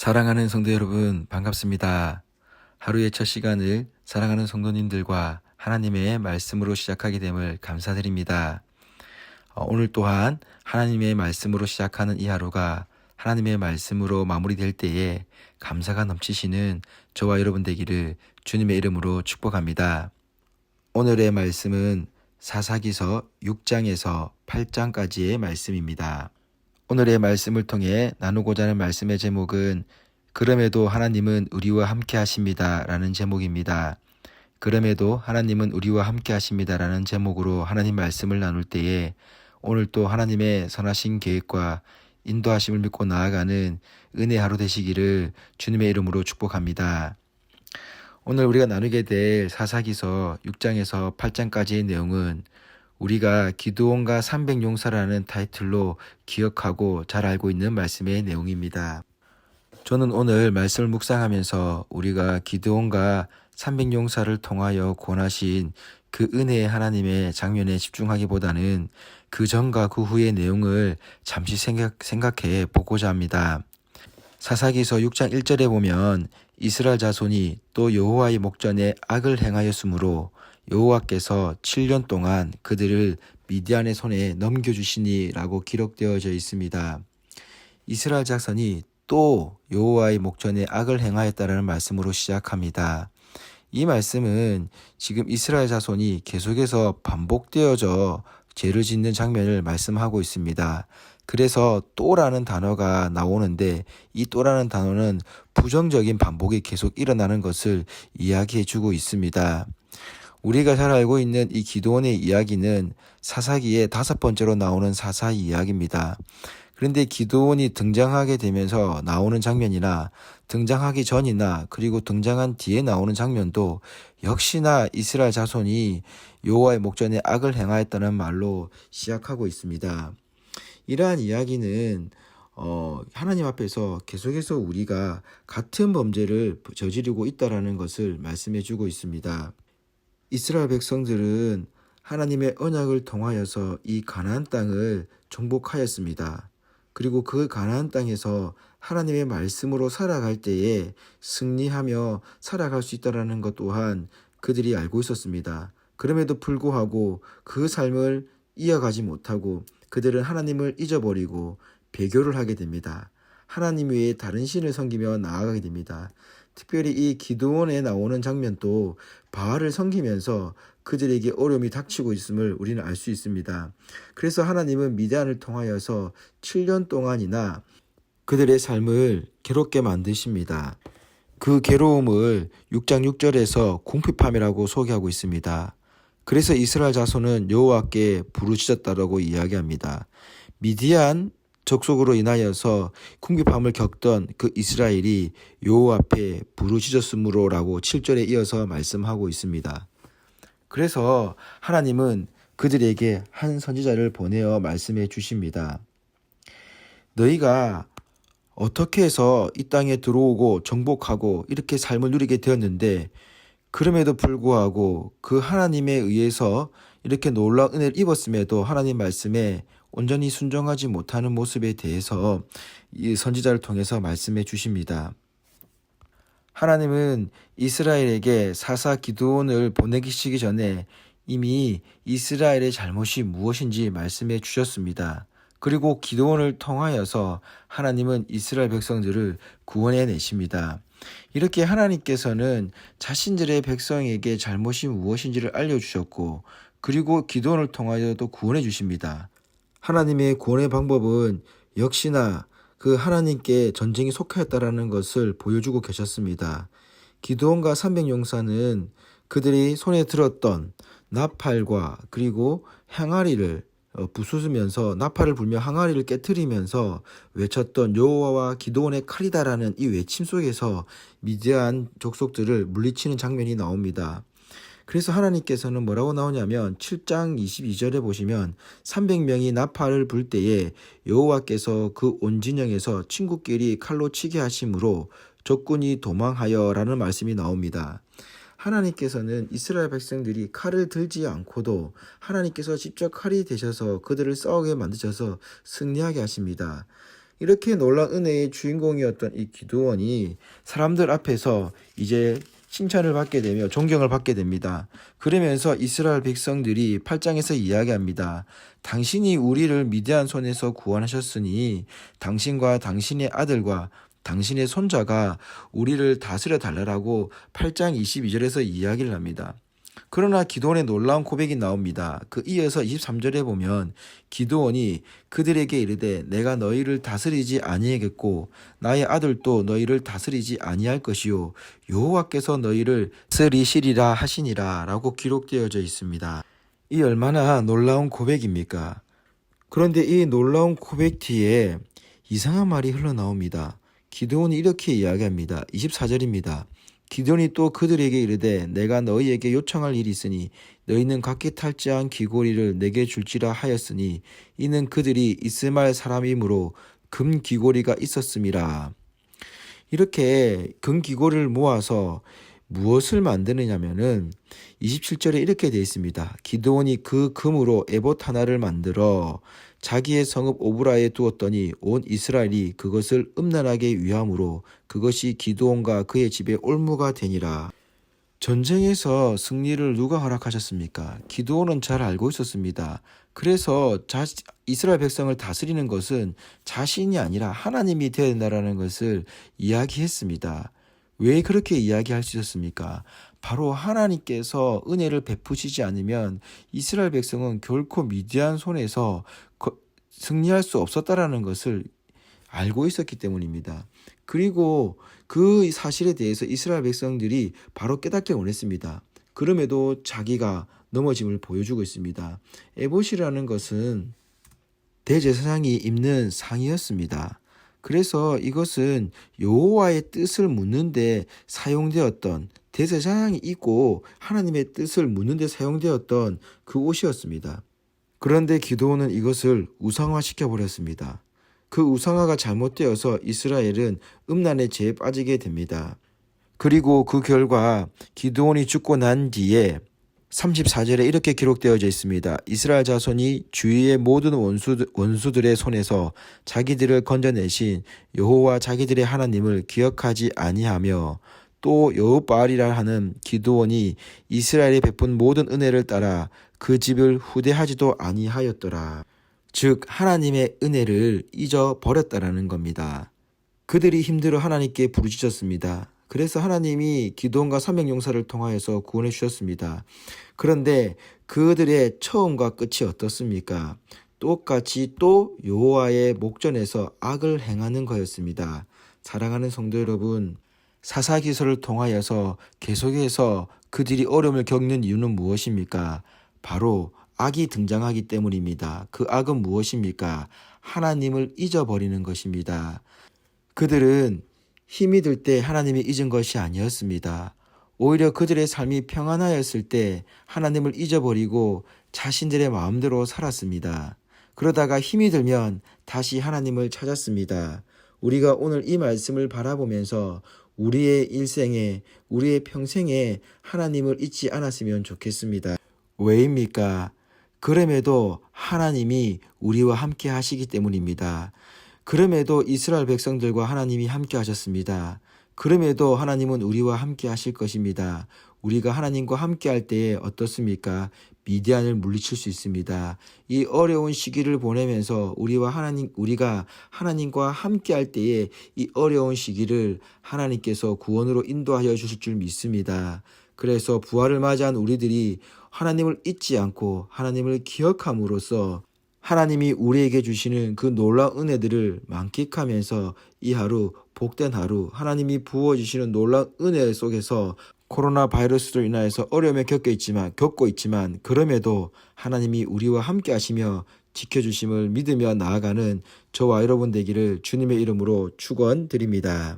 사랑하는 성도 여러분, 반갑습니다. 하루의 첫 시간을 사랑하는 성도님들과 하나님의 말씀으로 시작하게 됨을 감사드립니다. 오늘 또한 하나님의 말씀으로 시작하는 이 하루가 하나님의 말씀으로 마무리될 때에 감사가 넘치시는 저와 여러분 되기를 주님의 이름으로 축복합니다. 오늘의 말씀은 사사기서 6장에서 8장까지의 말씀입니다. 오늘의 말씀을 통해 나누고자 하는 말씀의 제목은 그럼에도 하나님은 우리와 함께 하십니다 라는 제목입니다. 그럼에도 하나님은 우리와 함께 하십니다 라는 제목으로 하나님 말씀을 나눌 때에 오늘 또 하나님의 선하신 계획과 인도하심을 믿고 나아가는 은혜 하루 되시기를 주님의 이름으로 축복합니다. 오늘 우리가 나누게 될 사사기서 6장에서 8장까지의 내용은 우리가 기드온과 300용사라는 타이틀로 기억하고 잘 알고 있는 말씀의 내용입니다. 저는 오늘 말씀을 묵상하면서 우리가 기드온과 300용사를 통하여 권하신 그 은혜의 하나님의 장면에 집중하기보다는 그 전과 그 후의 내용을 잠시 생각해 보고자 합니다. 사사기서 6장 1절에 보면 이스라엘 자손이 또 여호와의 목전에 악을 행하였으므로 여호와께서 7년 동안 그들을 미디안의 손에 넘겨주시니라고 기록되어져 있습니다. 이스라엘 자손이 또 여호와의 목전에 악을 행하였다라는 말씀으로 시작합니다. 이 말씀은 지금 이스라엘 자손이 계속해서 반복되어져 죄를 짓는 장면을 말씀하고 있습니다. 그래서 또라는 단어가 나오는데 이 또라는 단어는 부정적인 반복이 계속 일어나는 것을 이야기해 주고 있습니다. 우리가 잘 알고 있는 이 기드온의 이야기는 사사기의 5번째로 나오는 사사 이야기입니다. 그런데 기드온이 등장하게 되면서 나오는 장면이나 등장하기 전이나 그리고 등장한 뒤에 나오는 장면도 역시나 이스라엘 자손이 여호와의 목전에 악을 행하였다는 말로 시작하고 있습니다. 이러한 이야기는 하나님 앞에서 계속해서 우리가 같은 범죄를 저지르고 있다는 것을 말씀해 주고 있습니다. 이스라엘 백성들은 하나님의 언약을 통하여서 이 가나안 땅을 정복하였습니다. 그리고 그 가나안 땅에서 하나님의 말씀으로 살아갈 때에 승리하며 살아갈 수 있다는 것 또한 그들이 알고 있었습니다. 그럼에도 불구하고 그 삶을 이어가지 못하고 그들은 하나님을 잊어버리고 배교를 하게 됩니다. 하나님 외에 다른 신을 섬기며 나아가게 됩니다. 특별히 이 기드온에 나오는 장면도 바알을 섬기면서 그들에게 어려움이 닥치고 있음을 우리는 알 수 있습니다. 그래서 하나님은 미디안을 통하여서 7년 동안이나 그들의 삶을 괴롭게 만드십니다. 그 괴로움을 6장 6절에서 궁핍함이라고 소개하고 있습니다. 그래서 이스라엘 자손은 여호와께 부르짖었다라고 이야기합니다. 미디안 적속으로 인하여서 궁핍함을 겪던 그 이스라엘이 여호와 앞에 부르짖었으므로라고 7절에 이어서 말씀하고 있습니다. 그래서 하나님은 그들에게 한 선지자를 보내어 말씀해 주십니다. 너희가 어떻게 해서 이 땅에 들어오고 정복하고 이렇게 삶을 누리게 되었는데 그럼에도 불구하고 그 하나님에 의해서 이렇게 놀라운 은혜를 입었음에도 하나님 말씀에 온전히 순종하지 못하는 모습에 대해서 이 선지자를 통해서 말씀해 주십니다. 하나님은 이스라엘에게 사사 기드온을 보내시기 전에 이미 이스라엘의 잘못이 무엇인지 말씀해 주셨습니다. 그리고 기드온을 통하여서 하나님은 이스라엘 백성들을 구원해 내십니다. 이렇게 하나님께서는 자신들의 백성에게 잘못이 무엇인지를 알려주셨고 그리고 기드온을 통하여도 구원해 주십니다. 하나님의 구원의 방법은 역시나 그 하나님께 전쟁이 속하였다라는 것을 보여주고 계셨습니다. 기드온과 300용사는 그들이 손에 들었던 나팔과 그리고 항아리를 부수면서 나팔을 불며 항아리를 깨트리면서 외쳤던 여호와와 기드온의 칼이다라는 이 외침 속에서 미디안 족속들을 물리치는 장면이 나옵니다. 그래서 하나님께서는 뭐라고 나오냐면 7장 22절에 보시면 300명이 나팔을 불 때에 여호와께서 그 온 진영에서 친구끼리 칼로 치게 하심으로 적군이 도망하여 라는 말씀이 나옵니다. 하나님께서는 이스라엘 백성들이 칼을 들지 않고도 하나님께서 직접 칼이 되셔서 그들을 싸우게 만드셔서 승리하게 하십니다. 이렇게 놀라운 은혜의 주인공이었던 이 기드온이 사람들 앞에서 이제 칭찬을 받게 되며 존경을 받게 됩니다. 그러면서 이스라엘 백성들이 8장에서 이야기합니다. 당신이 우리를 미디안 손에서 구원하셨으니 당신과 당신의 아들과 당신의 손자가 우리를 다스려 달라라고 8장 22절에서 이야기를 합니다. 그러나 기드온의 놀라운 고백이 나옵니다. 그 이어서 23절에 보면 기드온이 그들에게 이르되 내가 너희를 다스리지 아니하겠고 나의 아들도 너희를 다스리지 아니할 것이요 여호와께서 너희를 다스리시리라 하시니라 라고 기록되어져 있습니다. 이 얼마나 놀라운 고백입니까? 그런데 이 놀라운 고백 뒤에 이상한 말이 흘러나옵니다. 기드온이 이렇게 이야기합니다. 24절입니다. 기드온이 또 그들에게 이르되 내가 너희에게 요청할 일이 있으니 너희는 각기 탈취한 귀고리를 내게 줄지라 하였으니 이는 그들이 이스마엘 사람이므로 금 귀고리가 있었음이라. 이렇게 금 귀고리를 모아서 무엇을 만드느냐면은 27절에 이렇게 되어 있습니다. 기드온이 그 금으로 에봇 하나를 만들어 자기의 성읍 오브라에 두었더니 온 이스라엘이 그것을 음란하게 위함으로 그것이 기드온과 그의 집에 올무가 되니라. 전쟁에서 승리를 누가 허락하셨습니까? 기드온은 잘 알고 있었습니다. 그래서 이스라엘 백성을 다스리는 것은 자신이 아니라 하나님이 되어야 된다는 것을 이야기했습니다. 왜 그렇게 이야기할 수 있었습니까? 바로 하나님께서 은혜를 베푸시지 않으면 이스라엘 백성은 결코 미디안 손에서 승리할 수 없었다라는 것을 알고 있었기 때문입니다. 그리고 그 사실에 대해서 이스라엘 백성들이 바로 깨닫게 원했습니다. 그럼에도 자기가 넘어짐을 보여주고 있습니다. 에봇이라는 것은 대제사장이 입는 상이었습니다. 그래서 이것은 여호와의 뜻을 묻는데 사용되었던 대제사장이 입고 하나님의 뜻을 묻는데 사용되었던 그 옷이었습니다. 그런데 기드온은 이것을 우상화시켜 버렸습니다. 그 우상화가 잘못되어서 이스라엘은 음란의 죄에 빠지게 됩니다. 그리고 그 결과 기드온이 죽고 난 뒤에 34절에 이렇게 기록되어져 있습니다. 이스라엘 자손이 주위의 모든 원수들의 손에서 자기들을 건져내신 여호와 자기들의 하나님을 기억하지 아니하며 또 여호바알이라 하는 기드온이 이스라엘에 베푼 모든 은혜를 따라 그 집을 후대하지도 아니하였더라. 즉 하나님의 은혜를 잊어버렸다라는 겁니다. 그들이 힘들어 하나님께 부르짖었습니다. 그래서 하나님이 기드온과 300용사를 통하여서 구원해 주셨습니다. 그런데 그들의 처음과 끝이 어떻습니까? 똑같이 또 여호와의 목전에서 악을 행하는 거였습니다. 사랑하는 성도 여러분, 사사기서를 통하여서 계속해서 그들이 어려움을 겪는 이유는 무엇입니까? 바로 악이 등장하기 때문입니다. 그 악은 무엇입니까? 하나님을 잊어버리는 것입니다. 그들은 힘이 들 때 하나님이 잊은 것이 아니었습니다. 오히려 그들의 삶이 평안하였을 때 하나님을 잊어버리고 자신들의 마음대로 살았습니다. 그러다가 힘이 들면 다시 하나님을 찾았습니다. 우리가 오늘 이 말씀을 바라보면서 우리의 일생에, 우리의 평생에 하나님을 잊지 않았으면 좋겠습니다. 왜입니까? 그럼에도 하나님이 우리와 함께 하시기 때문입니다. 그럼에도 이스라엘 백성들과 하나님이 함께 하셨습니다. 그럼에도 하나님은 우리와 함께 하실 것입니다. 우리가 하나님과 함께 할 때에 어떻습니까? 미디안을 물리칠 수 있습니다. 이 어려운 시기를 보내면서 우리가 하나님과 함께 할 때에 이 어려운 시기를 하나님께서 구원으로 인도하여 주실 줄 믿습니다. 그래서 부활을 맞이한 우리들이 하나님을 잊지 않고 하나님을 기억함으로써 하나님이 우리에게 주시는 그 놀라운 은혜들을 만끽하면서 이 하루, 복된 하루, 하나님이 부어주시는 놀라운 은혜 속에서 코로나 바이러스로 인하여서 어려움을 겪고 있지만 그럼에도 하나님이 우리와 함께 하시며 지켜주심을 믿으며 나아가는 저와 여러분 되기를 주님의 이름으로 축원드립니다.